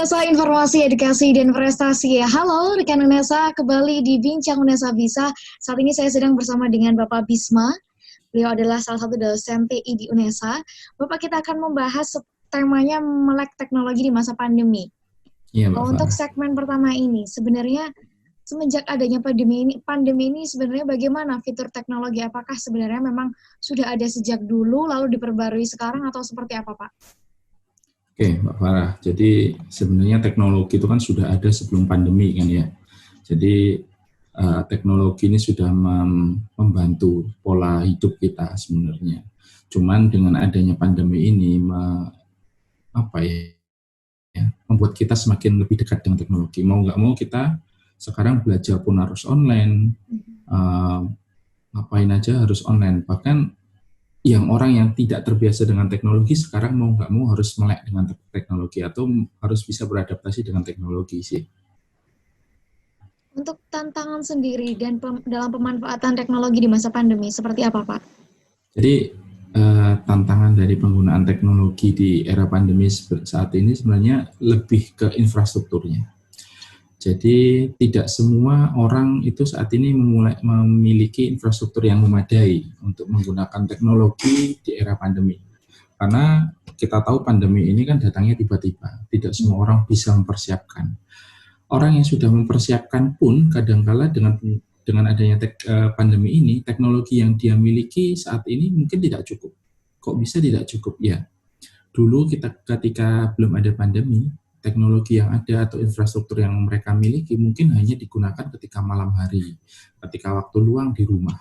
Unesa Informasi, Edukasi, dan Prestasi. Halo rekan Unesa, kembali di Bincang Unesa Bisa. Saat ini saya sedang bersama dengan Bapak Bisma. Beliau adalah salah satu dosen TI di Unesa. Bapak, kita akan membahas temanya melek teknologi di masa pandemi. Iya, Mbak Untuk Farah. segmen pertama ini, sebenarnya semenjak adanya pandemi ini sebenarnya bagaimana fitur teknologi? Apakah sebenarnya memang sudah ada sejak dulu lalu diperbarui sekarang atau seperti apa, Pak? Oke, Mbak Farah. Jadi sebenarnya teknologi itu kan sudah ada sebelum pandemi kan ya. Jadi teknologi ini sudah membantu pola hidup kita sebenarnya. Cuman dengan adanya pandemi ini membuat kita semakin lebih dekat dengan teknologi. Mau nggak mau kita sekarang belajar pun harus online, ngapain aja harus online. Bahkan yang orang yang tidak terbiasa dengan teknologi sekarang mau nggak mau harus melek dengan teknologi atau harus bisa beradaptasi dengan teknologi sih. Untuk tantangan sendiri dan dalam pemanfaatan teknologi di masa pandemi, seperti apa, Pak? Jadi tantangan dari penggunaan teknologi di era pandemi saat ini sebenarnya lebih ke infrastrukturnya. Jadi tidak semua orang itu saat ini memiliki infrastruktur yang memadai untuk menggunakan teknologi di era pandemi. Karena kita tahu pandemi ini kan datangnya tiba-tiba, tidak semua orang bisa mempersiapkan. Orang yang sudah mempersiapkan pun kadangkala dengan adanya pandemi ini, teknologi yang dia miliki saat ini mungkin tidak cukup. Kok bisa tidak cukup? Ya, dulu ketika belum ada pandemi, teknologi yang ada atau infrastruktur yang mereka miliki mungkin hanya digunakan ketika malam hari, ketika waktu luang di rumah.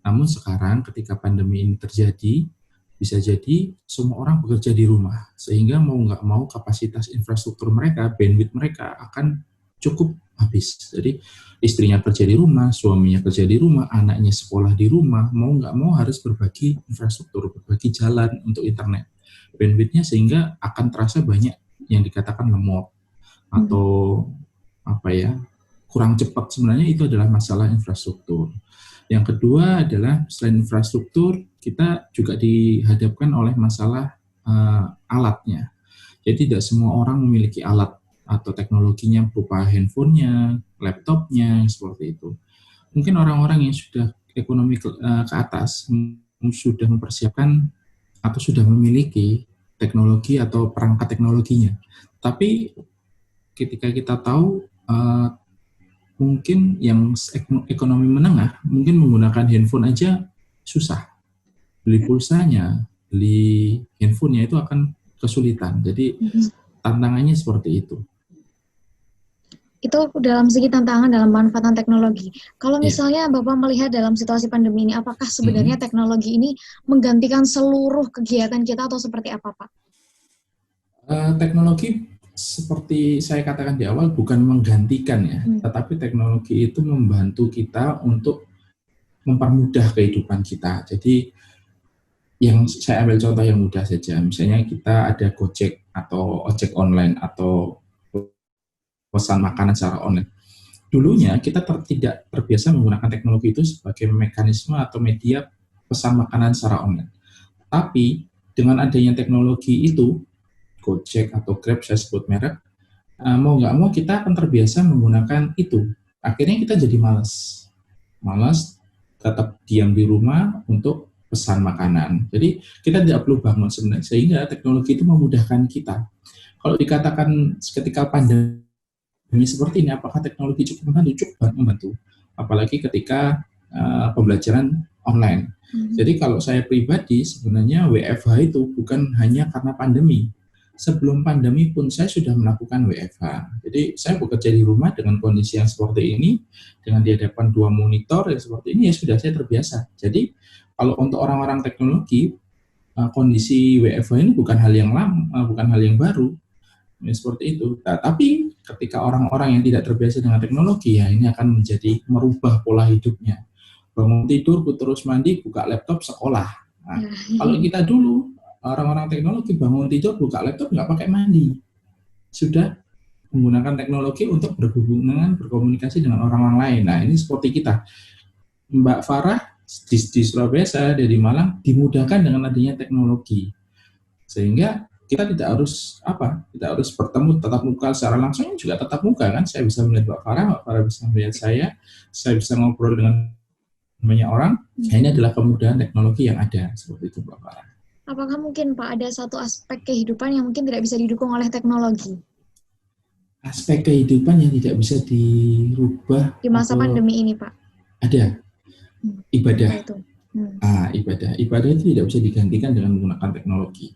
Namun sekarang ketika pandemi ini terjadi, bisa jadi semua orang bekerja di rumah, sehingga mau nggak mau kapasitas infrastruktur mereka, bandwidth mereka akan cukup habis. Jadi istrinya kerja di rumah, suaminya kerja di rumah, anaknya sekolah di rumah, mau nggak mau harus berbagi infrastruktur, berbagi jalan untuk internet. Bandwidth-nya sehingga akan terasa banyak yang dikatakan lemot atau kurang cepat. Sebenarnya itu adalah masalah infrastruktur. Yang kedua adalah selain infrastruktur, kita juga dihadapkan oleh masalah alatnya. Jadi tidak semua orang memiliki alat atau teknologinya berupa handphonenya, laptopnya, seperti itu. Mungkin orang-orang yang sudah ekonomi ke atas sudah mempersiapkan atau sudah memiliki teknologi atau perangkat teknologinya. Tapi ketika kita tahu mungkin yang ekonomi menengah mungkin menggunakan handphone aja susah. Beli pulsanya, beli handphonenya itu akan kesulitan. Jadi tantangannya seperti itu. Itu dalam segi tantangan dalam manfaatan teknologi. Kalau misalnya Bapak melihat dalam situasi pandemi ini, apakah sebenarnya teknologi ini menggantikan seluruh kegiatan kita atau seperti apa, Pak? Teknologi seperti saya katakan di awal bukan menggantikan ya, tetapi teknologi itu membantu kita untuk mempermudah kehidupan kita. Jadi yang saya ambil contoh yang mudah saja, misalnya kita ada Gojek atau ojek online atau pesan makanan secara online. Dulunya kita tidak terbiasa menggunakan teknologi itu sebagai mekanisme atau media pesan makanan secara online. Tapi dengan adanya teknologi itu, Gojek atau Grab, saya sebut merek, mau nggak mau kita akan terbiasa menggunakan itu. Akhirnya kita jadi malas tetap diam di rumah untuk pesan makanan. Jadi kita tidak perlu bangun sebenarnya, sehingga teknologi itu memudahkan kita. Kalau dikatakan ketika pandemi seperti ini, apakah teknologi cukup membantu? Cukup membantu. Apalagi ketika pembelajaran online. Jadi kalau saya pribadi sebenarnya WFH itu bukan hanya karena pandemi. Sebelum pandemi pun saya sudah melakukan WFH. Jadi saya bekerja di rumah dengan kondisi yang seperti ini, dengan di hadapan 2 monitor yang seperti ini, ya sudah saya terbiasa. Jadi kalau untuk orang-orang teknologi, kondisi WFH ini bukan hal yang lama, bukan hal yang baru. Ya, seperti itu. Nah, tapi ketika orang-orang yang tidak terbiasa dengan teknologi, ya ini akan menjadi merubah pola hidupnya. Bangun tidur, terus mandi, buka laptop, sekolah. Nah, kalau kita dulu, orang-orang teknologi bangun tidur, buka laptop, nggak pakai mandi. Sudah menggunakan teknologi untuk berhubungan, berkomunikasi dengan orang-orang lain. Nah, ini seperti kita. Mbak Farah, di Surabaya, saya dari Malang, dimudahkan dengan adanya teknologi. Sehingga kita tidak harus bertemu tatap muka secara langsung, juga tatap muka kan, saya bisa melihat Mbak Farah bisa melihat saya bisa ngobrol dengan banyak orang. Ini adalah kemudahan teknologi yang ada, seperti itu Mbak Farah. Apakah mungkin Pak ada satu aspek kehidupan yang mungkin tidak bisa didukung oleh teknologi? Aspek kehidupan yang tidak bisa dirubah di masa pandemi ini, Pak? Ada. Ibadah. Itu? Ibadah itu tidak bisa digantikan dengan menggunakan teknologi.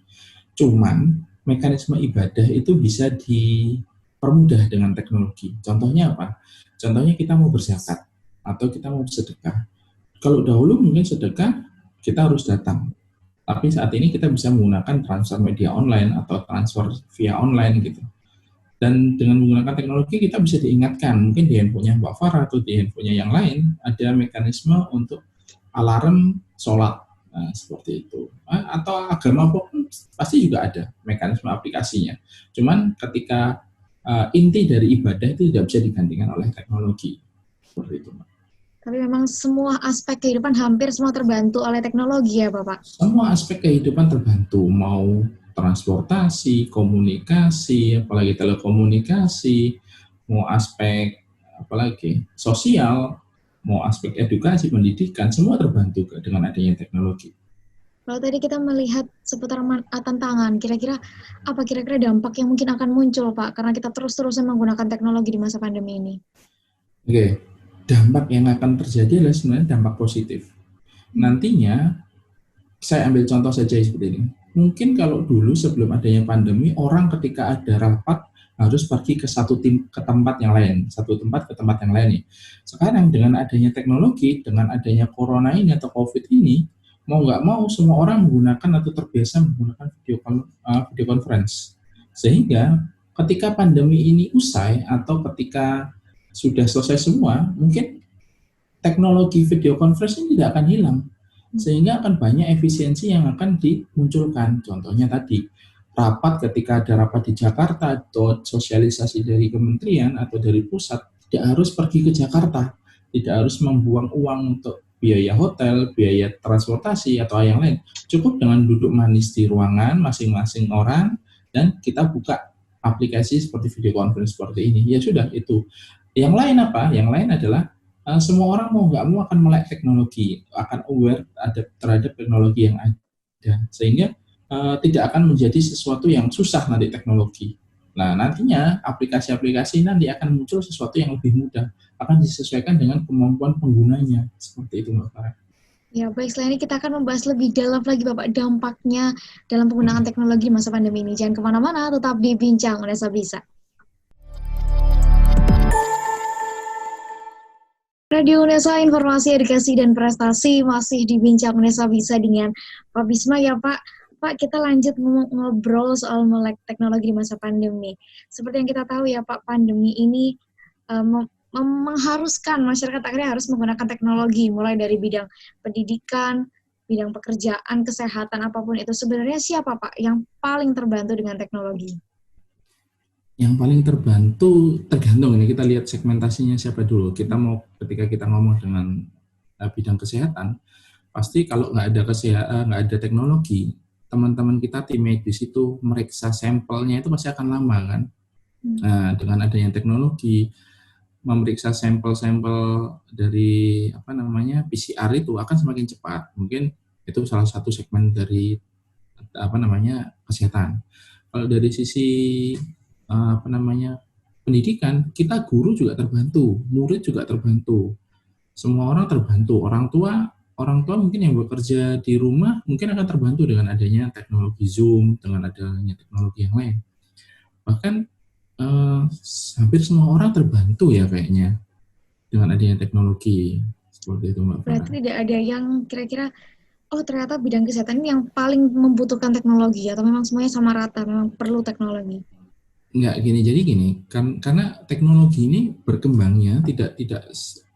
Cuman mekanisme ibadah itu bisa dipermudah dengan teknologi. Contohnya apa? Contohnya kita mau berzakat atau kita mau sedekah. Kalau dahulu mungkin sedekah kita harus datang. Tapi saat ini kita bisa menggunakan transfer media online atau transfer via online gitu. Dan dengan menggunakan teknologi kita bisa diingatkan, mungkin di handphonenya Mbak Farah atau di handphonenya yang lain, ada mekanisme untuk alarm sholat. Nah, seperti itu. Atau agama pun pasti juga ada mekanisme aplikasinya. Cuman ketika inti dari ibadah itu tidak bisa digantikan oleh teknologi. Seperti itu, Mbak. Tapi memang semua aspek kehidupan hampir semua terbantu oleh teknologi ya, Bapak? Semua aspek kehidupan terbantu, mau transportasi, komunikasi, apalagi telekomunikasi, mau aspek apalagi sosial, mau aspek edukasi, pendidikan, semua terbantu dengan adanya teknologi. Kalau tadi kita melihat seputar tantangan, kira-kira dampak yang mungkin akan muncul, Pak, karena kita terus-terusan menggunakan teknologi di masa pandemi ini? Oke. Dampak yang akan terjadi adalah sebenarnya dampak positif. Nantinya, saya ambil contoh saja seperti ini. Mungkin kalau dulu sebelum adanya pandemi, orang ketika ada rapat harus pergi ke ke tempat yang lain, satu tempat ke tempat yang lain nih. Sekarang dengan adanya teknologi, dengan adanya corona ini atau COVID ini, mau nggak mau semua orang menggunakan atau terbiasa menggunakan video conference. Sehingga ketika pandemi ini usai atau ketika sudah selesai semua, mungkin teknologi video conference ini tidak akan hilang, sehingga akan banyak efisiensi yang akan dimunculkan. Contohnya tadi, rapat ketika ada rapat di Jakarta atau sosialisasi dari kementerian atau dari pusat, tidak harus pergi ke Jakarta, tidak harus membuang uang untuk biaya hotel, biaya transportasi atau yang lain. Cukup dengan duduk manis di ruangan masing-masing orang dan kita buka aplikasi seperti video conference seperti ini. Ya sudah, itu. Yang lain apa? Yang lain adalah semua orang mau nggak mau akan melek teknologi, akan aware terhadap teknologi yang ada, sehingga tidak akan menjadi sesuatu yang susah nanti teknologi. Nah, nantinya aplikasi-aplikasi nanti akan muncul sesuatu yang lebih mudah, akan disesuaikan dengan kemampuan penggunanya, seperti itu Mbak Farah. Ya, baik. Setelah ini kita akan membahas lebih dalam lagi Bapak dampaknya dalam penggunaan teknologi masa pandemi ini. Jangan kemana-mana, tetap di Bincang Unesa Bisa. Radio Unesa, informasi, edukasi, dan prestasi masih di Bincang Unesa Bisa dengan Pak Bisma ya Pak. Pak, kita lanjut ngobrol soal melek teknologi di masa pandemi. Seperti yang kita tahu ya Pak, pandemi ini mengharuskan masyarakat akhirnya harus menggunakan teknologi, mulai dari bidang pendidikan, bidang pekerjaan, kesehatan, apapun itu. Sebenarnya siapa Pak yang paling terbantu dengan teknologi? Yang paling terbantu tergantung, ini kita lihat segmentasinya siapa dulu. Ketika kita ngomong dengan bidang kesehatan, pasti kalau nggak ada teknologi, teman-teman kita tim medis itu meriksa sampelnya itu pasti akan lama kan. Nah, dengan adanya teknologi, memeriksa sampel-sampel dari PCR itu akan semakin cepat. Mungkin itu salah satu segmen dari kesehatan. Kalau dari sisi pendidikan, kita guru juga terbantu, murid juga terbantu, semua orang terbantu, orang tua mungkin yang bekerja di rumah mungkin akan terbantu dengan adanya teknologi Zoom, dengan adanya teknologi yang lain. Bahkan hampir semua orang terbantu ya kayaknya dengan adanya teknologi seperti itu Mbak Farah. Berarti tidak ada yang kira-kira ternyata bidang kesehatan ini yang paling membutuhkan teknologi, atau memang semuanya sama rata, memang perlu teknologi? Enggak, gini, karena teknologi ini berkembangnya tidak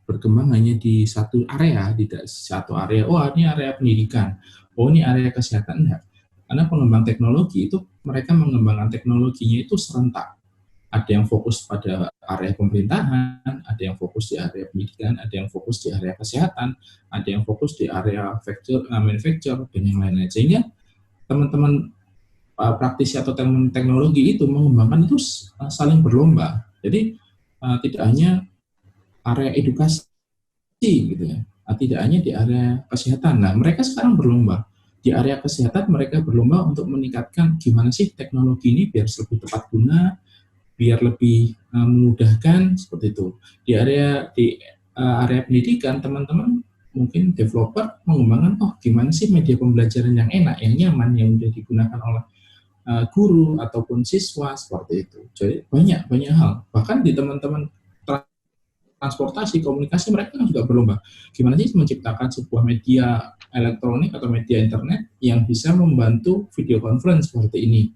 berkembang hanya di satu area, tidak satu area, ini area pendidikan, ini area kesehatan, enggak. Karena pengembang teknologi itu, mereka mengembangkan teknologinya itu serentak. Ada yang fokus pada area pemerintahan, ada yang fokus di area pendidikan, ada yang fokus di area kesehatan, ada yang fokus di area manufacture, dan yang lain-lain. Sehingga teman-teman praktisi atau teknologi itu mengembangkan itu saling berlomba. Jadi tidak hanya area edukasi gitu ya, tidak hanya di area kesehatan. Nah, mereka sekarang berlomba di area kesehatan, mereka berlomba untuk meningkatkan gimana sih teknologi ini biar lebih tepat guna, biar lebih memudahkan seperti itu. Di area pendidikan, teman-teman mungkin developer mengembangkan gimana sih media pembelajaran yang enak, yang nyaman, yang mudah digunakan oleh guru ataupun siswa seperti itu. Jadi banyak hal. Bahkan di teman-teman transportasi, komunikasi, mereka kan juga berlomba. Gimana sih menciptakan sebuah media elektronik atau media internet yang bisa membantu video conference seperti ini.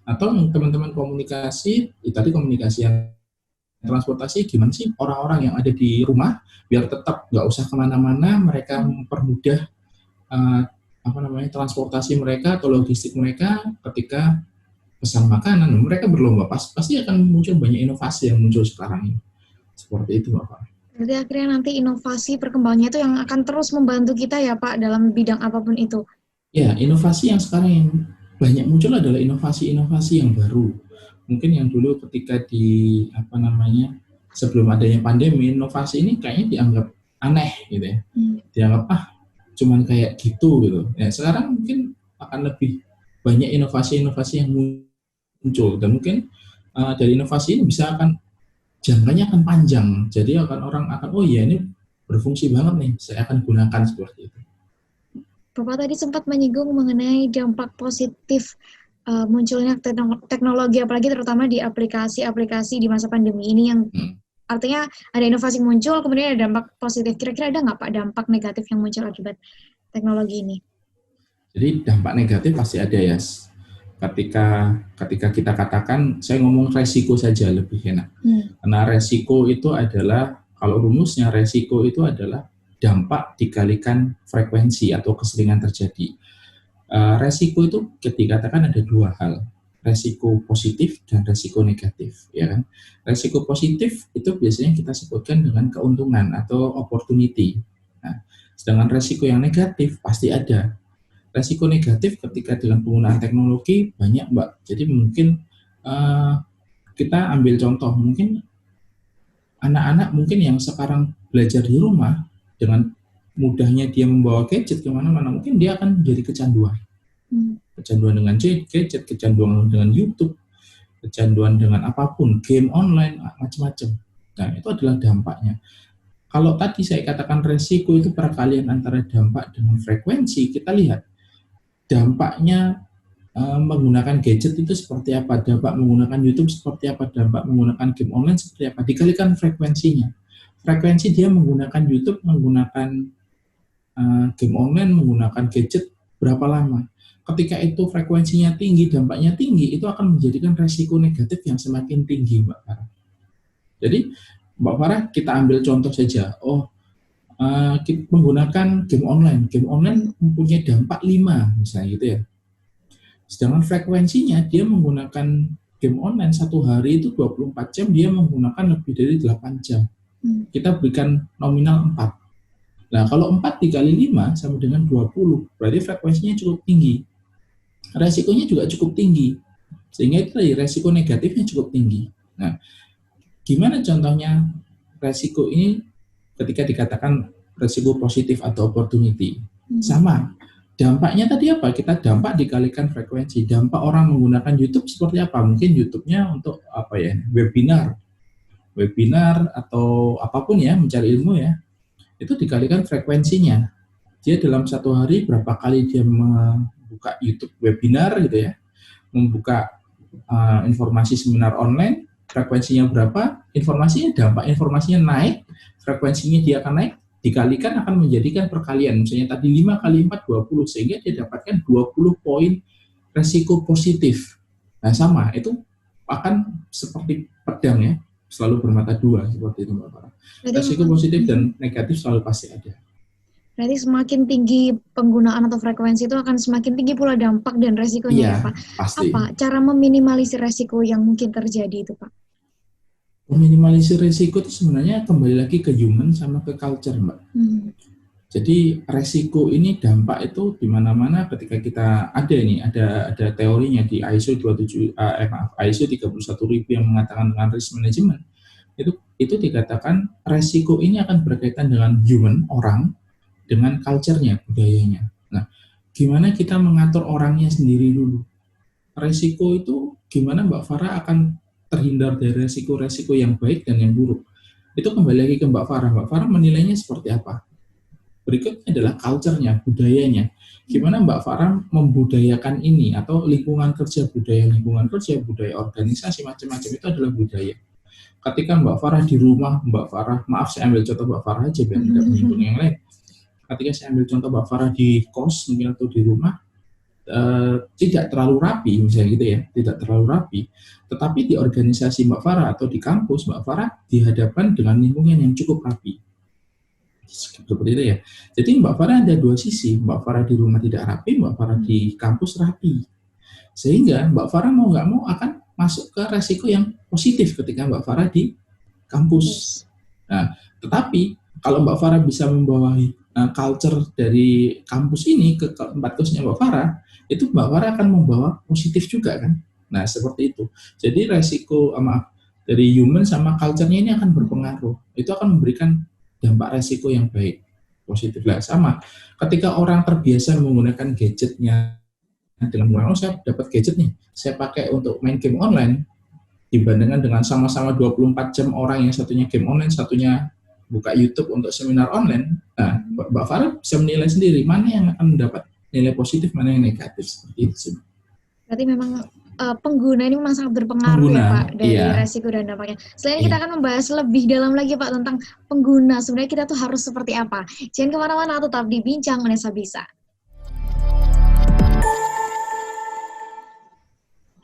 Atau teman-teman komunikasi, tadi komunikasi yang transportasi, gimana sih orang-orang yang ada di rumah biar tetap nggak usah kemana-mana, mereka mempermudah transportasi mereka atau logistik mereka ketika pesan makanan. Mereka berlomba, pasti akan muncul banyak inovasi yang muncul sekarang ini. Seperti itu, Bapak. Jadi akhirnya nanti inovasi perkembangannya itu yang akan terus membantu kita ya Pak dalam bidang apapun itu. Ya, inovasi yang sekarang yang banyak muncul adalah inovasi-inovasi yang baru. Mungkin yang dulu ketika sebelum adanya pandemi, inovasi ini kayaknya dianggap aneh gitu ya. Dianggap cuman kayak gitu. Ya, sekarang mungkin akan lebih banyak inovasi-inovasi yang muncul, dan mungkin dari inovasi ini jangkanya akan panjang. Jadi orang akan ini berfungsi banget nih, saya akan gunakan seperti itu. Bapak tadi sempat menyinggung mengenai dampak positif munculnya teknologi, apalagi terutama di aplikasi-aplikasi di masa pandemi ini yang artinya ada inovasi muncul, kemudian ada dampak positif. Kira-kira ada nggak Pak dampak negatif yang muncul akibat teknologi ini? Jadi dampak negatif pasti ada ya. Ketika kita katakan, saya ngomong resiko saja lebih enak. Karena resiko itu adalah, kalau rumusnya resiko itu adalah dampak dikalikan frekuensi atau keseringan terjadi. Resiko itu dikatakan ada dua hal, resiko positif dan resiko negatif, ya kan? Resiko positif itu biasanya kita sebutkan dengan keuntungan atau opportunity. Nah, sedangkan resiko yang negatif pasti ada. Resiko negatif ketika dengan penggunaan teknologi banyak, Mbak. Jadi mungkin kita ambil contoh, mungkin anak-anak mungkin yang sekarang belajar di rumah, dengan mudahnya dia membawa gadget kemana-mana, mungkin dia akan jadi kecanduan. Kecanduan dengan gadget, kecanduan dengan YouTube, kecanduan dengan apapun, game online, macam-macam. Nah, itu adalah dampaknya. Kalau tadi saya katakan resiko itu perkalian antara dampak dengan frekuensi, kita lihat dampaknya menggunakan gadget itu seperti apa, dampak menggunakan YouTube seperti apa, dampak menggunakan game online seperti apa, dikalikan frekuensinya. Frekuensi dia menggunakan YouTube, menggunakan game online, menggunakan gadget berapa lama. Ketika itu frekuensinya tinggi, dampaknya tinggi, itu akan menjadikan resiko negatif yang semakin tinggi, Mbak Farah. Jadi, Mbak Farah, kita ambil contoh saja. Kita menggunakan game online mempunyai dampak 5, misalnya gitu ya. Sedangkan frekuensinya, dia menggunakan game online satu hari itu 24 jam, dia menggunakan lebih dari 8 jam. Kita berikan nominal 4. Nah, kalau 4 dikali 5 sama dengan 20, berarti frekuensinya cukup tinggi. Resikonya juga cukup tinggi. Sehingga itu resiko negatifnya cukup tinggi. Nah, gimana contohnya resiko ini ketika dikatakan resiko positif atau opportunity? Sama. Dampaknya tadi apa? Kita dampak dikalikan frekuensi. Dampak orang menggunakan YouTube seperti apa? Mungkin YouTube-nya untuk webinar atau apapun ya, mencari ilmu ya, itu dikalikan frekuensinya. Dia dalam satu hari berapa kali dia membuka YouTube webinar gitu ya, membuka informasi seminar online, frekuensinya berapa, dampak informasinya naik, frekuensinya dia akan naik, dikalikan akan menjadikan perkalian. Misalnya tadi 5 kali 4, 20, sehingga dia dapatkan 20 poin resiko positif. Nah sama, itu akan seperti pedang ya, selalu bermata dua, seperti itu Mbak Farah. Resiko positif dan negatif selalu pasti ada. Berarti semakin tinggi penggunaan atau frekuensi itu akan semakin tinggi pula dampak dan resikonya ya Pak? Pasti. Apa cara meminimalisir resiko yang mungkin terjadi itu Pak? Meminimalisir resiko itu sebenarnya kembali lagi ke human sama ke culture, Mbak. Jadi resiko ini dampak itu di mana-mana ketika kita ada teorinya di ISO 27 maaf ISO 31000 yang mengatakan dengan risk management. Itu dikatakan resiko ini akan berkaitan dengan human orang dengan culture-nya, budayanya. Nah, gimana kita mengatur orangnya sendiri dulu? Resiko itu gimana Mbak Farah akan terhindar dari resiko-resiko yang baik dan yang buruk? Itu kembali lagi ke Mbak Farah. Mbak Farah menilainya seperti apa? Berikutnya adalah culture-nya, budayanya. Gimana Mbak Farah membudayakan ini, atau lingkungan kerja, budaya organisasi, macam-macam itu adalah budaya. Ketika Mbak Farah di rumah, Mbak Farah, maaf saya ambil contoh Mbak Farah aja biar tidak menyinggung yang lain. Ketika saya ambil contoh Mbak Farah di kos mungkin atau di rumah, tidak terlalu rapi, misalnya gitu ya, tidak terlalu rapi, tetapi di organisasi Mbak Farah atau di kampus Mbak Farah dihadapkan dengan lingkungan yang cukup rapi. Seperti itu ya. Jadi Mbak Farah ada dua sisi, Mbak Farah di rumah tidak rapi, Mbak Farah di kampus rapi. Sehingga Mbak Farah mau nggak mau akan masuk ke resiko yang positif ketika Mbak Farah di kampus. Nah, tetapi kalau Mbak Farah bisa membawahi culture dari kampus ini ke tempat kosnya Mbak Farah, itu Mbak Farah akan membawa positif juga kan. Nah, seperti itu. Jadi resiko dari human sama culture-nya ini akan berpengaruh. Itu akan memberikan dampak resiko yang baik, positif lah. Sama, ketika orang terbiasa menggunakan gadgetnya, dengan menggunakan, saya dapat gadget nih, saya pakai untuk main game online, dibandingkan dengan sama-sama 24 jam orang yang satunya game online, satunya buka YouTube untuk seminar online. Nah, Mbak Farah bisa menilai sendiri mana yang akan mendapat nilai positif, mana yang negatif, seperti itu. Berarti memang pengguna ini memang sangat berpengaruh ya Pak dari resiko dan dampaknya. Selain kita akan membahas lebih dalam lagi Pak tentang pengguna, sebenarnya kita tuh harus seperti apa. Jangan kemana-mana, tetap di Bincang Unesa Bisa.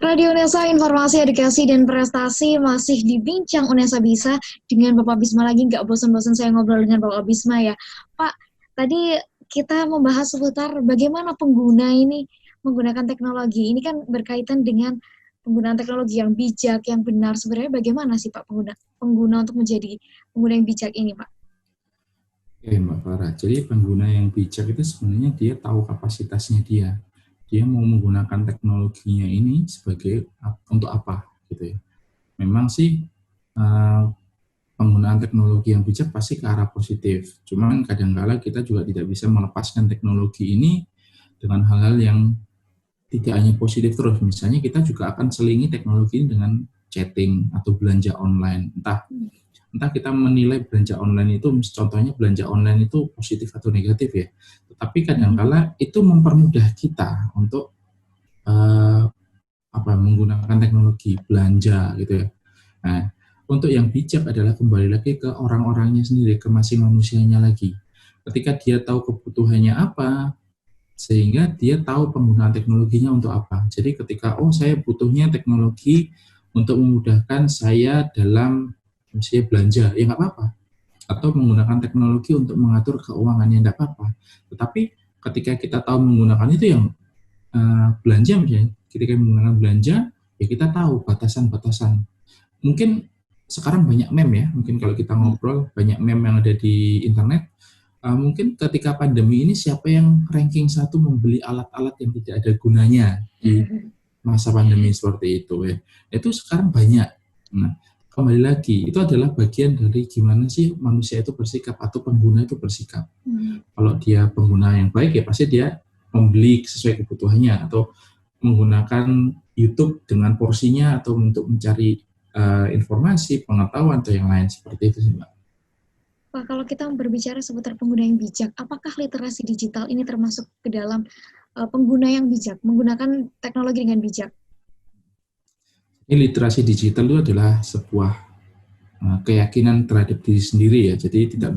Radio Unesa, informasi, edukasi, dan prestasi masih di Bincang Unesa Bisa dengan Bapak Bisma lagi. Nggak bosan-bosan saya ngobrol dengan Bapak Bisma ya. Pak, tadi kita membahas seputar bagaimana pengguna ini menggunakan teknologi. Ini kan berkaitan dengan penggunaan teknologi yang bijak, yang benar. Sebenarnya bagaimana sih Pak pengguna untuk menjadi pengguna yang bijak ini Pak? Oke Mbak Farah, jadi pengguna yang bijak itu sebenarnya dia tahu kapasitasnya dia. Dia mau menggunakan teknologinya ini sebagai untuk apa gitu ya. Memang sih penggunaan teknologi yang bijak pasti ke arah positif. Cuman kadang-kala kita juga tidak bisa melepaskan teknologi ini dengan hal-hal yang tidak hanya positif terus. Misalnya kita juga akan selingi teknologi dengan chatting atau belanja online. Entah kita menilai belanja online itu, contohnya belanja online itu positif atau negatif ya. Tetapi kadang-kala itu mempermudah kita untuk menggunakan teknologi belanja gitu ya. Nah, untuk yang bijak adalah kembali lagi ke orang-orangnya sendiri, ke masing manusianya lagi. Ketika dia tahu kebutuhannya apa, sehingga dia tahu penggunaan teknologinya untuk apa. Jadi ketika saya butuhnya teknologi untuk memudahkan saya dalam misalnya belanja, ya nggak apa-apa. Atau menggunakan teknologi untuk mengatur keuangannya, nggak apa-apa. Tetapi ketika kita tahu menggunakan itu yang belanja misalnya, ketika menggunakan belanja, ya kita tahu batasan-batasan. Mungkin sekarang banyak meme ya, mungkin kalau kita ngobrol, banyak meme yang ada di internet. Mungkin ketika pandemi ini siapa yang ranking 1 membeli alat-alat yang tidak ada gunanya di masa pandemi seperti itu ya. Itu sekarang banyak. Nah, kembali lagi, itu adalah bagian dari gimana sih manusia itu bersikap atau pengguna itu bersikap. Kalau dia pengguna yang baik ya pasti dia membeli sesuai kebutuhannya atau menggunakan YouTube dengan porsinya atau untuk mencari informasi, pengetahuan atau yang lain seperti itu sih Mbak. Pak, kalau kita berbicara seputar pengguna yang bijak, apakah literasi digital ini termasuk ke dalam pengguna yang bijak, menggunakan teknologi dengan bijak? Ini literasi digital itu adalah sebuah keyakinan terhadap diri sendiri ya. Jadi tidak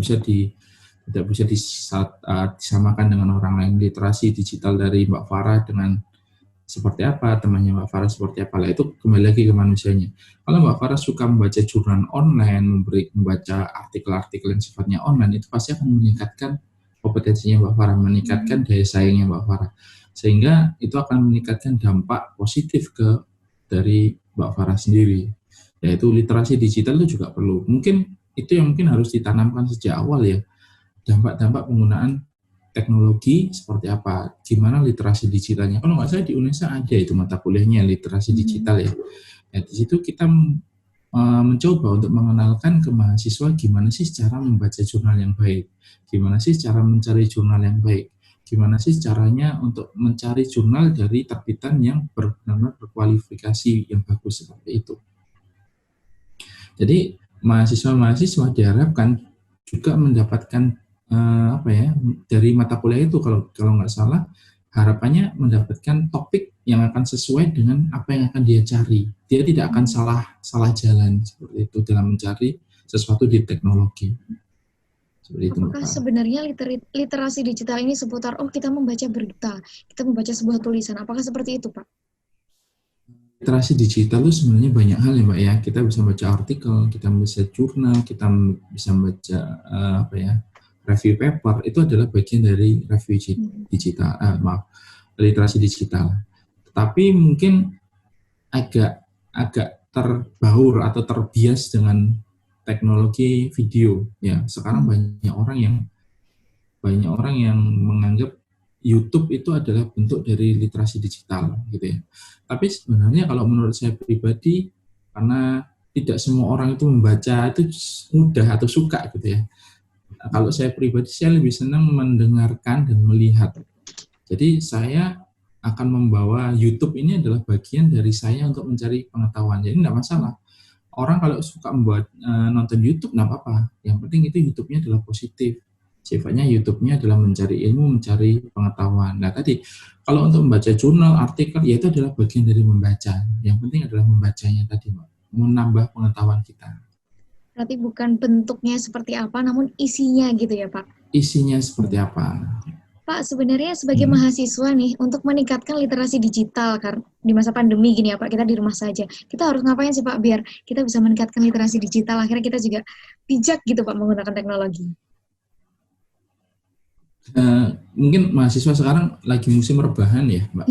bisa disamakan dengan orang lain. Literasi digital dari Mbak Farah dengan seperti apa, temannya Mbak Farah seperti apa, lah itu kembali lagi ke manusianya. Kalau Mbak Farah suka membaca jurnal online, membaca artikel-artikel yang sifatnya online, itu pasti akan meningkatkan kompetensinya Mbak Farah, meningkatkan daya saingnya Mbak Farah. Sehingga itu akan meningkatkan dampak positif dari Mbak Farah sendiri. Yaitu literasi digital itu juga perlu. Mungkin itu yang harus ditanamkan sejak awal ya. Dampak-dampak penggunaan teknologi seperti apa, gimana literasi digitalnya. Kalau nggak salah di Indonesia ada itu mata kuliahnya literasi digital ya. Nah, di situ kita mencoba untuk mengenalkan ke mahasiswa gimana sih cara membaca jurnal yang baik, gimana sih cara mencari jurnal yang baik, gimana sih caranya untuk mencari jurnal dari terbitan yang benar-benar berkualifikasi yang bagus seperti itu. Jadi mahasiswa-mahasiswa diharapkan juga mendapatkan dari mata kuliah itu kalau nggak salah harapannya mendapatkan topik yang akan sesuai dengan apa yang akan dia cari. Dia tidak akan salah jalan seperti itu dalam mencari sesuatu di teknologi. Seperti itu. Apakah sebenarnya literasi digital ini seputar kita membaca berita, kita membaca sebuah tulisan? Apakah seperti itu, Pak? Literasi digital itu sebenarnya banyak hal ya, Mbak ya. Kita bisa baca artikel, kita bisa jurnal, kita bisa baca review paper. Itu adalah bagian dari review digital, literasi digital. Tetapi mungkin agak terbaur atau terbias dengan teknologi video. Ya, sekarang banyak orang yang menganggap YouTube itu adalah bentuk dari literasi digital, gitu ya. Tapi sebenarnya kalau menurut saya pribadi, karena tidak semua orang itu membaca itu mudah atau suka, gitu ya. Kalau saya pribadi, saya lebih senang mendengarkan dan melihat. Jadi saya akan membawa YouTube ini adalah bagian dari saya untuk mencari pengetahuan. Jadi tidak masalah. Orang kalau suka nonton YouTube, tidak apa-apa. Yang penting itu YouTube-nya adalah positif. Sifatnya YouTube-nya adalah mencari ilmu, mencari pengetahuan. Nah tadi, kalau untuk membaca jurnal, artikel, ya itu adalah bagian dari membaca. Yang penting adalah membacanya tadi, menambah pengetahuan kita. Berarti bukan bentuknya seperti apa, namun isinya gitu ya, Pak? Isinya seperti apa? Pak, sebenarnya sebagai mahasiswa nih, untuk meningkatkan literasi digital, kan di masa pandemi gini ya Pak, kita di rumah saja. Kita harus ngapain sih Pak, biar kita bisa meningkatkan literasi digital, akhirnya kita juga bijak gitu Pak, menggunakan teknologi. Mungkin mahasiswa sekarang lagi musim rebahan ya, Mbak.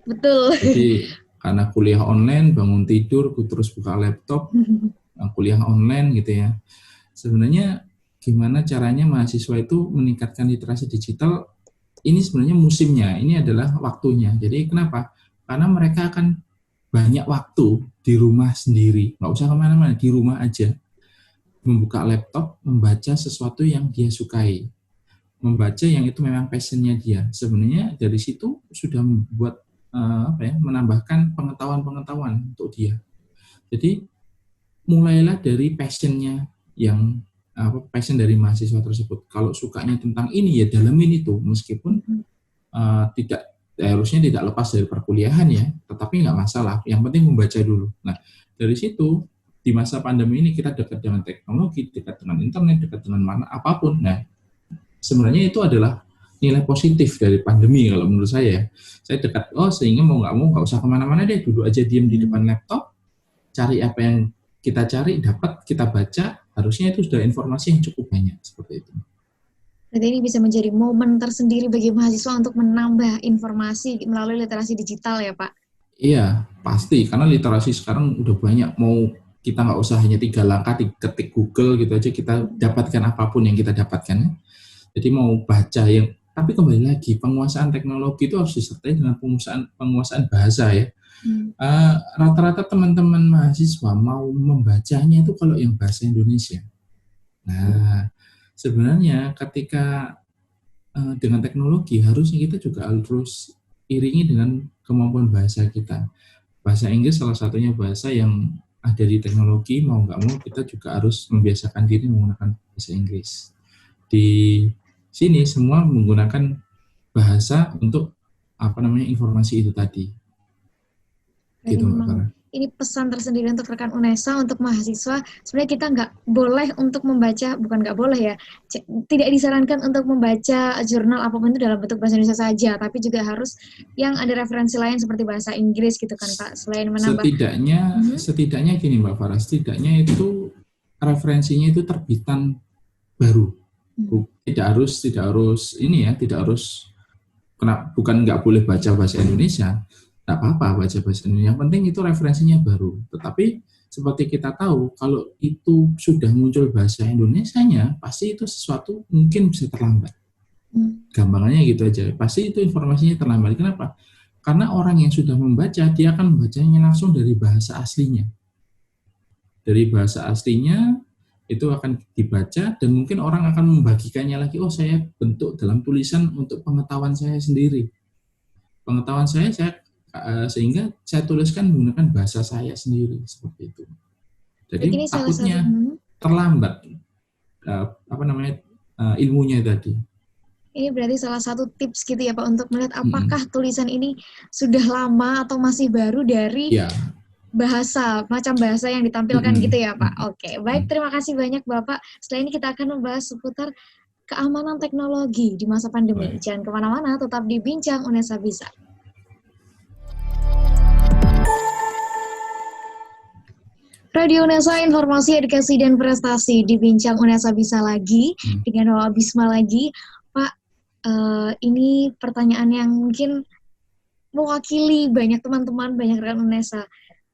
Betul. Jadi karena kuliah online, bangun tidur, terus buka laptop, kuliah online gitu ya. Sebenarnya gimana caranya mahasiswa itu meningkatkan literasi digital? Ini sebenarnya musimnya, ini adalah waktunya. Jadi kenapa? Karena mereka akan banyak waktu di rumah sendiri, nggak usah kemana-mana, di rumah aja. Membuka laptop, membaca sesuatu yang dia sukai. Membaca yang itu memang passionnya dia. Sebenarnya dari situ sudah membuat menambahkan pengetahuan untuk dia. Jadi mulailah dari passionnya yang passion dari mahasiswa tersebut. Kalau sukanya tentang ini ya dalamin itu, meskipun harusnya tidak lepas dari perkuliahan ya, tetapi nggak masalah. Yang penting membaca dulu. Nah dari situ di masa pandemi ini kita dekat dengan teknologi, dekat dengan internet, dekat dengan apapun. Nah sebenarnya itu adalah nilai positif dari pandemi kalau menurut saya. Saya dekat, sehingga mau nggak usah kemana-mana deh, duduk aja diam di depan laptop, cari apa yang kita cari, dapat, kita baca, harusnya itu sudah informasi yang cukup banyak, seperti itu. Jadi ini bisa menjadi momen tersendiri bagi mahasiswa untuk menambah informasi melalui literasi digital ya Pak? Iya, pasti, karena literasi sekarang udah banyak, mau kita nggak usah hanya 3 langkah, ketik Google gitu aja, kita dapatkan apapun yang kita dapatkan. Jadi mau baca tapi kembali lagi penguasaan teknologi itu harus disertai dengan penguasaan bahasa ya. Rata-rata teman-teman mahasiswa mau membacanya itu kalau yang bahasa Indonesia. Nah, sebenarnya ketika dengan teknologi harusnya kita juga harus iringi dengan kemampuan bahasa kita. Bahasa Inggris salah satunya bahasa yang ada di teknologi, mau nggak mau kita juga harus membiasakan diri menggunakan bahasa Inggris. Di sini semua menggunakan bahasa untuk informasi itu tadi. Gitu, ini pesan tersendiri untuk rekan UNESA, untuk mahasiswa. Sebenarnya kita nggak boleh untuk membaca, bukan nggak boleh ya, tidak disarankan untuk membaca jurnal apapun itu dalam bentuk bahasa Indonesia saja, tapi juga harus yang ada referensi lain seperti bahasa Inggris gitu kan Pak, selain menambah. Setidaknya gini Mbak Farah, setidaknya itu referensinya itu terbitan baru. Tidak harus ini ya, bukan nggak boleh baca bahasa Indonesia, nggak apa-apa baca bahasa Indonesia, yang penting itu referensinya baru. Tetapi seperti kita tahu, kalau itu sudah muncul bahasa Indonesianya, pasti itu sesuatu mungkin bisa terlambat. Gampangannya gitu aja. Pasti itu informasinya terlambat. Kenapa? Karena orang yang sudah membaca, dia akan membacanya langsung dari bahasa aslinya. Dari bahasa aslinya itu akan dibaca dan mungkin orang akan membagikannya lagi. Oh, saya bentuk dalam tulisan untuk pengetahuan saya sendiri. Pengetahuan sehingga saya tuliskan menggunakan bahasa saya sendiri seperti itu. Jadi Ini salah satu. takutnya terlambat ilmunya tadi. Ini berarti salah satu tips gitu ya Pak untuk melihat apakah tulisan ini sudah lama atau masih baru dari macam bahasa yang ditampilkan gitu ya Pak. Oke, baik, terima kasih banyak Bapak. Setelah ini kita akan membahas seputar keamanan teknologi di masa pandemi. Baik. Jangan kemana-mana, tetap di Bincang UNESA Bisa. Radio UNESA, informasi, edukasi, dan prestasi di Bincang UNESA Bisa lagi dengan Bapak Bisma lagi. Pak, ini pertanyaan yang mungkin mewakili banyak teman-teman, banyak rekan UNESA.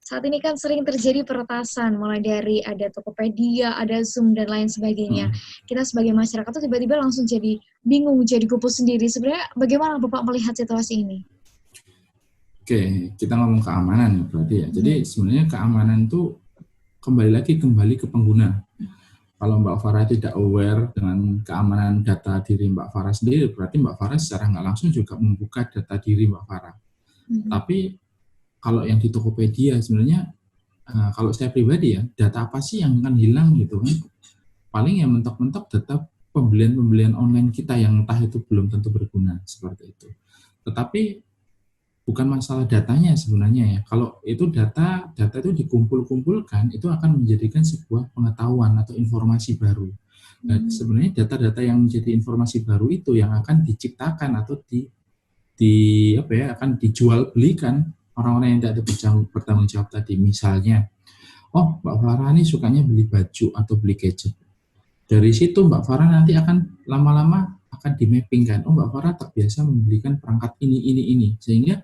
Saat ini kan sering terjadi peretasan, mulai dari ada Tokopedia, ada Zoom, dan lain sebagainya. Kita sebagai masyarakat tuh tiba-tiba langsung jadi bingung, jadi kupu sendiri. Sebenarnya bagaimana Bapak melihat situasi ini? Oke, kita ngomong keamanan ya berarti ya. Jadi sebenarnya keamanan itu kembali ke pengguna. Kalau Mbak Farah tidak aware dengan keamanan data diri Mbak Farah sendiri, berarti Mbak Farah secara nggak langsung juga membuka data diri Mbak Farah. Tapi kalau yang di Tokopedia sebenarnya, kalau saya pribadi ya, data apa sih yang akan hilang gitu kan? Paling yang mentok-mentok data pembelian online kita yang entah itu belum tentu berguna, seperti itu. Tetapi bukan masalah datanya sebenarnya ya. Kalau itu data itu dikumpulkan itu akan menjadikan sebuah pengetahuan atau informasi baru. Nah, sebenarnya data-data yang menjadi informasi baru itu yang akan diciptakan atau akan dijual belikan orang-orang yang tidak ada bertanggung jawab tadi. Misalnya, oh Mbak Farah ini sukanya beli baju atau beli gadget. Dari situ Mbak Farah nanti akan lama-lama akan dimappingkan. Oh Mbak Farah terbiasa membelikan perangkat ini. Sehingga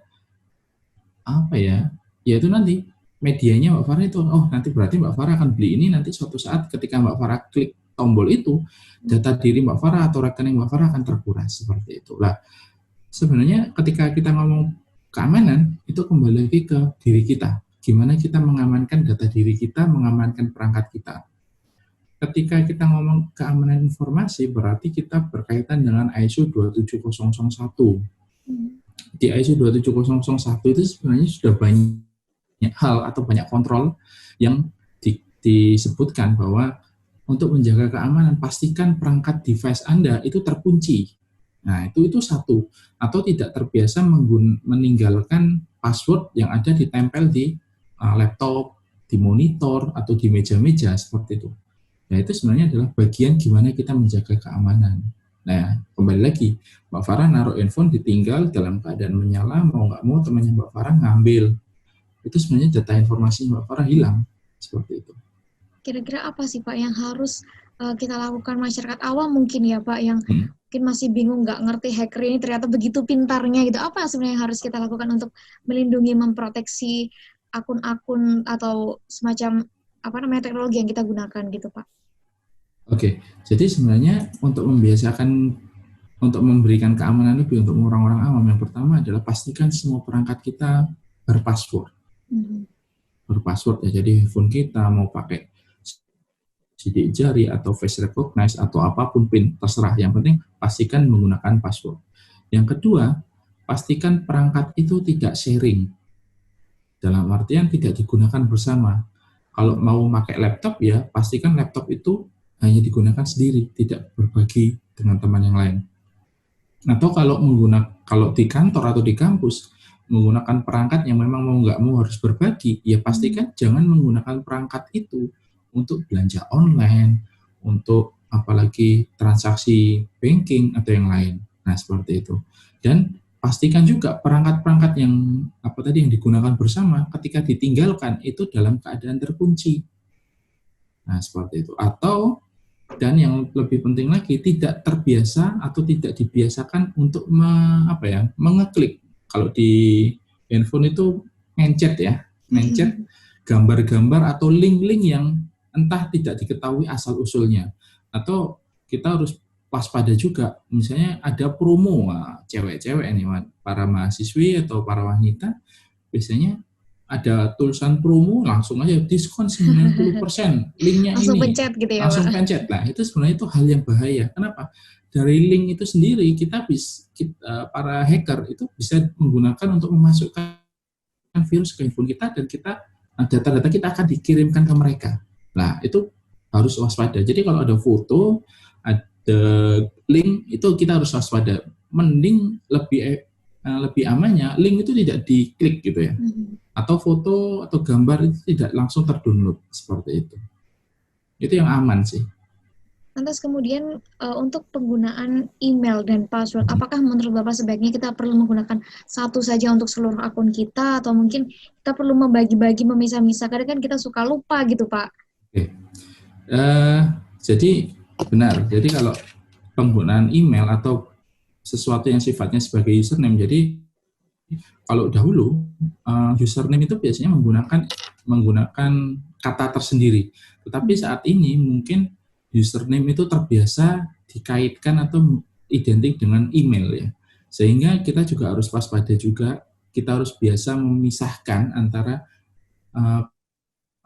itu nanti medianya Mbak Farah itu, nanti berarti Mbak Farah akan beli ini, nanti suatu saat ketika Mbak Farah klik tombol itu, data diri Mbak Farah atau rekening Mbak Farah akan terkuras, seperti itu. Lah, sebenarnya ketika kita ngomong keamanan, itu kembali lagi ke diri kita. Gimana kita mengamankan data diri kita, mengamankan perangkat kita. Ketika kita ngomong keamanan informasi, berarti kita berkaitan dengan ISO 27001. Di ISO 27001 itu sebenarnya sudah banyak hal atau banyak kontrol yang disebutkan bahwa untuk menjaga keamanan pastikan perangkat device Anda itu terkunci. Nah, itu satu, atau tidak terbiasa meninggalkan password yang ada ditempel di laptop, di monitor atau di meja-meja seperti itu. Nah, itu sebenarnya adalah bagian gimana kita menjaga keamanan. Nah, kembali lagi, Mbak Farah naruh handphone ditinggal dalam keadaan menyala, mau nggak mau temannya Mbak Farah ngambil. Itu sebenarnya data informasi Mbak Farah hilang, seperti itu. Kira-kira apa sih Pak yang harus kita lakukan masyarakat awam mungkin ya Pak, yang mungkin masih bingung, nggak ngerti hacker ini ternyata begitu pintarnya gitu. Apa sebenarnya yang harus kita lakukan untuk melindungi, memproteksi akun-akun atau semacam teknologi yang kita gunakan gitu Pak? Oke, jadi sebenarnya untuk memberikan keamanan lebih untuk orang-orang awam, yang pertama adalah pastikan semua perangkat kita berpassword. Berpassword ya, jadi handphone kita mau pakai sidik jari atau face recognize atau apapun PIN, terserah. Yang penting pastikan menggunakan password. Yang kedua, pastikan perangkat itu tidak sharing. Dalam artian tidak digunakan bersama. Kalau mau pakai laptop ya, pastikan laptop itu hanya digunakan sendiri, tidak berbagi dengan teman yang lain. Atau kalau di kantor atau di kampus menggunakan perangkat yang memang mau nggak mau harus berbagi, ya pastikan jangan menggunakan perangkat itu untuk belanja online, untuk apalagi transaksi banking atau yang lain. Nah, seperti itu. Dan pastikan juga perangkat-perangkat yang digunakan bersama ketika ditinggalkan itu dalam keadaan terkunci. Nah, seperti itu. Dan yang lebih penting lagi, tidak terbiasa atau tidak dibiasakan untuk mengeklik. Kalau di handphone itu mencet gambar-gambar atau link-link yang entah tidak diketahui asal-usulnya. Atau kita harus waspada juga. Misalnya ada promo, cewek-cewek nih, para mahasiswi atau para wanita, biasanya ada tulisan promo, langsung aja diskon 90%, linknya Langsung ini, pencet gitu ya, langsung Pak? pencet. Nah, itu sebenarnya itu hal yang bahaya. Kenapa? Dari link itu sendiri, para hacker itu bisa menggunakan untuk memasukkan virus ke handphone kita, dan data-data kita akan dikirimkan ke mereka. Nah, itu harus waspada. Jadi kalau ada foto, ada link, itu kita harus waspada. Mending lebih amannya link itu tidak diklik gitu ya. Atau foto atau gambar itu tidak langsung terdownload seperti itu. Itu yang aman sih. Lantas kemudian untuk penggunaan email dan password, apakah menurut Bapak sebaiknya kita perlu menggunakan satu saja untuk seluruh akun kita, atau mungkin kita perlu membagi-bagi, memisah-misah? Kadang kan kita suka lupa gitu, Pak. Oke. Jadi benar. Jadi kalau penggunaan email atau sesuatu yang sifatnya sebagai username, jadi kalau dahulu username itu biasanya menggunakan kata tersendiri. Tetapi saat ini mungkin username itu terbiasa dikaitkan atau identik dengan email ya. Sehingga kita juga harus waspada juga, kita harus biasa memisahkan antara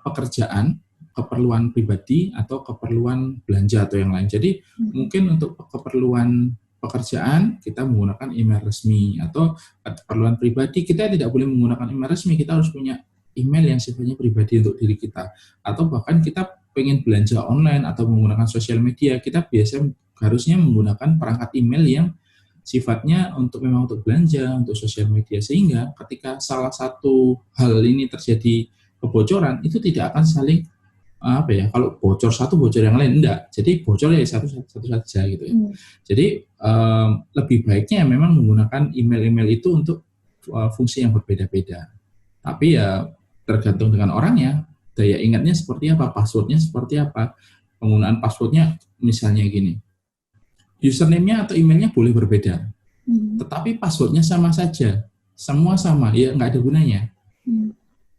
pekerjaan, keperluan pribadi atau keperluan belanja atau yang lain. Jadi mungkin untuk keperluan pekerjaan kita menggunakan email resmi, atau keperluan pribadi kita tidak boleh menggunakan email resmi, kita harus punya email yang sifatnya pribadi untuk diri kita. Atau bahkan kita pengen belanja online atau menggunakan sosial media, kita harusnya menggunakan perangkat email yang sifatnya memang untuk belanja, untuk sosial media, sehingga ketika salah satu hal ini terjadi kebocoran, itu tidak akan saling kalau bocor satu bocor yang lain, enggak. Jadi bocor ya satu saja gitu ya. Jadi lebih baiknya memang menggunakan email-email itu untuk fungsi yang berbeda-beda. Tapi ya tergantung dengan orangnya, daya ingatnya seperti apa, passwordnya seperti apa. Penggunaan passwordnya misalnya gini, username-nya atau emailnya boleh berbeda, tetapi passwordnya sama saja, semua sama, ya nggak ada gunanya.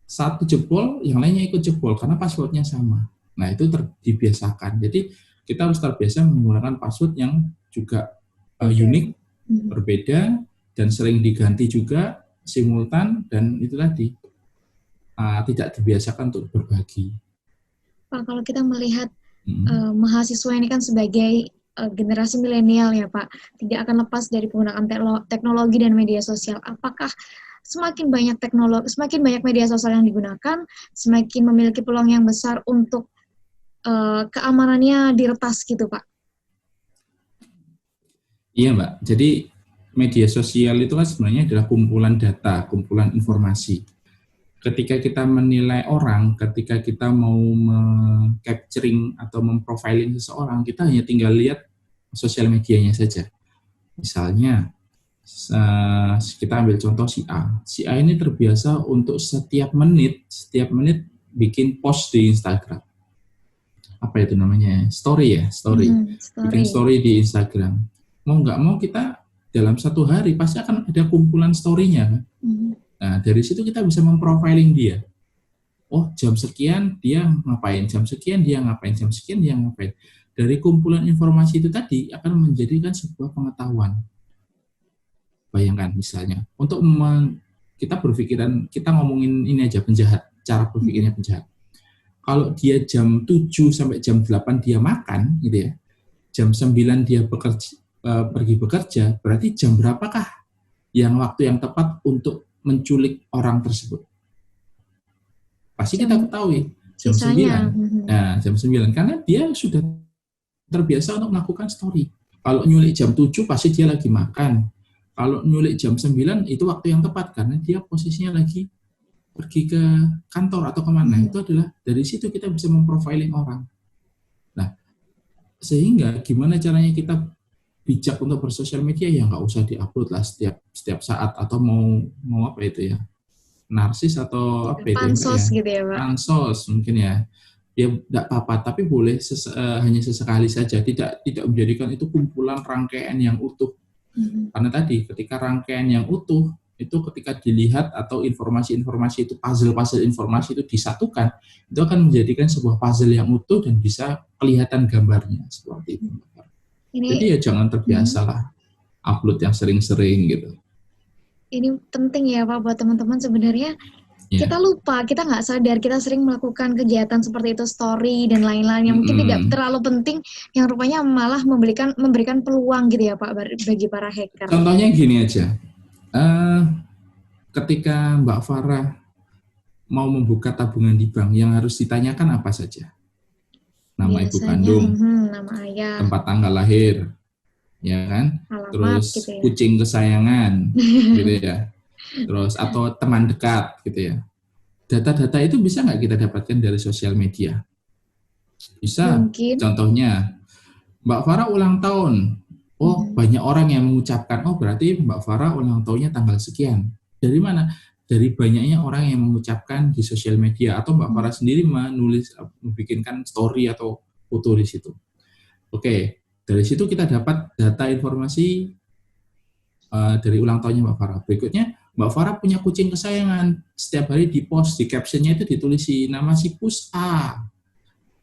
Satu jebol, yang lainnya ikut jebol karena passwordnya sama. Nah, itu dibiasakan. Jadi kita harus terbiasa menggunakan password yang juga unik, berbeda, dan sering diganti juga, simultan, dan itu tadi tidak dibiasakan untuk berbagi. Pak, kalau kita melihat mahasiswa ini kan sebagai generasi milenial ya Pak, tidak akan lepas dari penggunaan teknologi dan media sosial. Apakah semakin banyak media sosial yang digunakan, semakin memiliki peluang yang besar untuk keamanannya diretas gitu, Pak? Iya, Mbak. Jadi media sosial itu kan sebenarnya adalah kumpulan data, kumpulan informasi. Ketika kita menilai orang, ketika kita mau capturing atau memprofiling seseorang, kita hanya tinggal lihat sosial medianya saja. Misalnya, kita ambil contoh si A. Si A ini terbiasa untuk setiap menit bikin post di Instagram. Apa itu namanya? Story ya, story. Bikin story di Instagram. Mau nggak mau kita dalam satu hari pasti akan ada kumpulan story-nya kan. Nah, dari situ kita bisa memprofiling dia. Oh, jam sekian dia ngapain, jam sekian dia ngapain, jam sekian dia ngapain. Dari kumpulan informasi itu tadi akan menjadikan sebuah pengetahuan. Bayangkan misalnya, untuk kita berpikiran, kita ngomongin ini aja, penjahat, cara berpikirnya penjahat. Kalau dia jam 7 sampai jam 8 dia makan, gitu ya, jam 9 dia pergi bekerja, berarti jam berapakah waktu yang tepat untuk menculik orang tersebut? Pasti kita ketahui, jam 9. Nah, jam 9, karena dia sudah terbiasa untuk melakukan story. Kalau nyulik jam 7, pasti dia lagi makan. Kalau nyulik jam 9 itu waktu yang tepat karena dia posisinya lagi pergi ke kantor atau kemana. Itu adalah dari situ kita bisa memprofiling orang. Nah, sehingga gimana caranya kita bijak untuk bersosial media, ya nggak usah diupload lah setiap saat, atau mau apa itu ya, narsis atau apa itu pansos ya, gitu ya Pak. Pansos mungkin ya tidak apa-apa, tapi boleh hanya sesekali saja, tidak menjadikan itu kumpulan rangkaian yang utuh. Karena tadi ketika rangkaian yang utuh itu ketika dilihat atau informasi-informasi itu, puzzle informasi itu disatukan, itu akan menjadikan sebuah puzzle yang utuh dan bisa kelihatan gambarnya seperti itu. Ini Jadi ya jangan terbiasa lah upload yang sering-sering gitu. ini penting ya Pak buat teman-teman sebenarnya. Kita Ya. lupa, kita nggak sadar, kita sering melakukan kegiatan seperti itu, story dan lain-lain yang mungkin tidak Mm-mm. terlalu penting, yang rupanya malah memberikan peluang gitu ya Pak bagi para hacker. Contohnya gini aja, eh, ketika Mbak Farah mau membuka tabungan di bank, yang harus ditanyakan apa saja? Nama ibu Biasanya kandung, nama ayah, tempat tanggal lahir, ya kan? alamat gitu Terus ya. kucing kesayangan, gitu ya. Terus atau teman dekat, gitu ya. Data-data itu bisa nggak kita dapatkan dari sosial media? Bisa. Mungkin. Contohnya, Mbak Farah ulang tahun. Oh, banyak orang yang mengucapkan, oh berarti Mbak Farah ulang tahunnya tanggal sekian. Dari mana? Dari banyaknya orang yang mengucapkan di sosial media, atau Mbak Farah sendiri membikinkan story atau foto di situ. Oke, dari situ kita dapat data informasi dari ulang tahunnya Mbak Farah. Berikutnya, Mbak Farah punya kucing kesayangan. Setiap hari di post, di captionnya itu ditulisi nama si Pus A,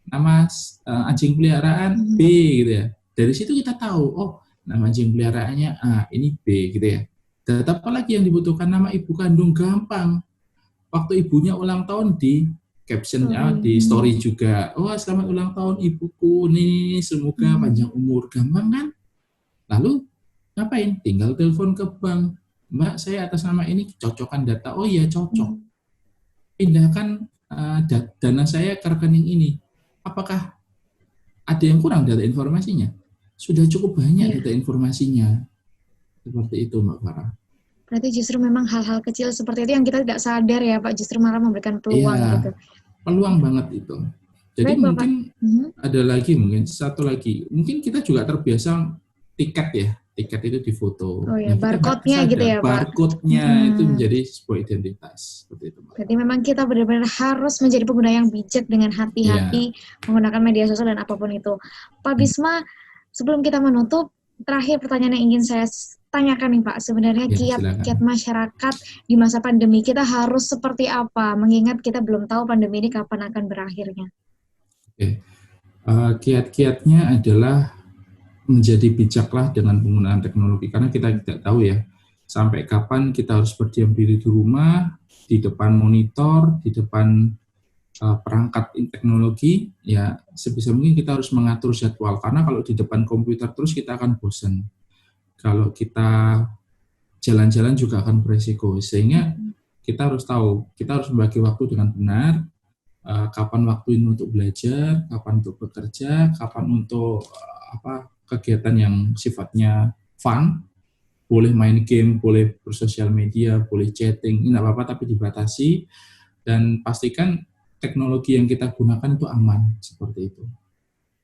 nama anjing peliharaan B gitu ya. Dari situ kita tahu, oh nama anjing peliharaannya A, ini B gitu ya. Data apa lagi yang dibutuhkan? Nama ibu kandung, gampang. Waktu ibunya ulang tahun di captionnya, di story juga. Oh selamat ulang tahun ibuku nih, semoga panjang umur. Gampang kan? Lalu ngapain? Tinggal telepon ke bank. Mbak, saya atas nama ini cocokkan data. Oh iya cocok. Pindahkan dana saya ke rekening ini. Apakah ada yang kurang data informasinya? Sudah cukup banyak data informasinya. Seperti itu Mbak Farah. Berarti justru memang hal-hal kecil seperti itu yang kita tidak sadar ya Pak, justru malah memberikan peluang gitu. Peluang banget itu. Jadi baik, mungkin ada lagi, mungkin satu lagi. Mungkin kita juga terbiasa tiket ya. Tiket itu difoto. Oh ya, barcode-nya gitu ya Pak. Barcode-nya itu menjadi sebuah identitas. Seperti itu Mbak. Berarti memang kita benar-benar harus menjadi pengguna yang bijak dengan hati-hati menggunakan media sosial dan apapun itu. Pak Bisma, sebelum kita menutup, terakhir pertanyaan yang ingin saya tanyakan nih Pak, sebenarnya kiat-kiat masyarakat di masa pandemi kita harus seperti apa? Mengingat kita belum tahu pandemi ini kapan akan berakhirnya. Kiat-kiatnya adalah menjadi bijaklah dengan penggunaan teknologi, karena kita tidak tahu ya sampai kapan kita harus berdiam diri di rumah, di depan monitor, di depan perangkat teknologi. Ya sebisa mungkin kita harus mengatur jadwal, karena kalau di depan komputer terus kita akan bosan. Kalau kita jalan-jalan juga akan beresiko, sehingga kita harus tahu, kita harus membagi waktu dengan benar, kapan waktu ini untuk belajar, kapan untuk bekerja, kapan untuk kegiatan yang sifatnya fun, boleh main game, boleh bersosial media, boleh chatting, ini tidak apa-apa tapi dibatasi, dan pastikan teknologi yang kita gunakan itu aman, seperti itu.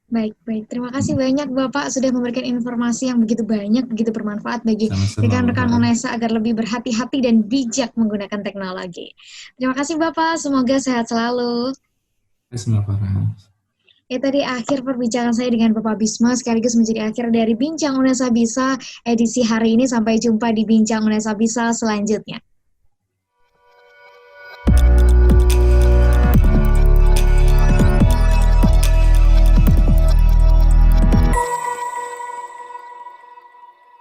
Baik. Terima kasih banyak Bapak sudah memberikan informasi yang begitu banyak, begitu bermanfaat bagi rekan-rekan UNESA agar lebih berhati-hati dan bijak menggunakan teknologi. Terima kasih Bapak, semoga sehat selalu. Terima kasih Mbak Farah. Tadi akhir perbincangan saya dengan Bapak Bisma, sekaligus menjadi akhir dari Bincang UNESA Bisa edisi hari ini. Sampai jumpa di Bincang UNESA Bisa selanjutnya.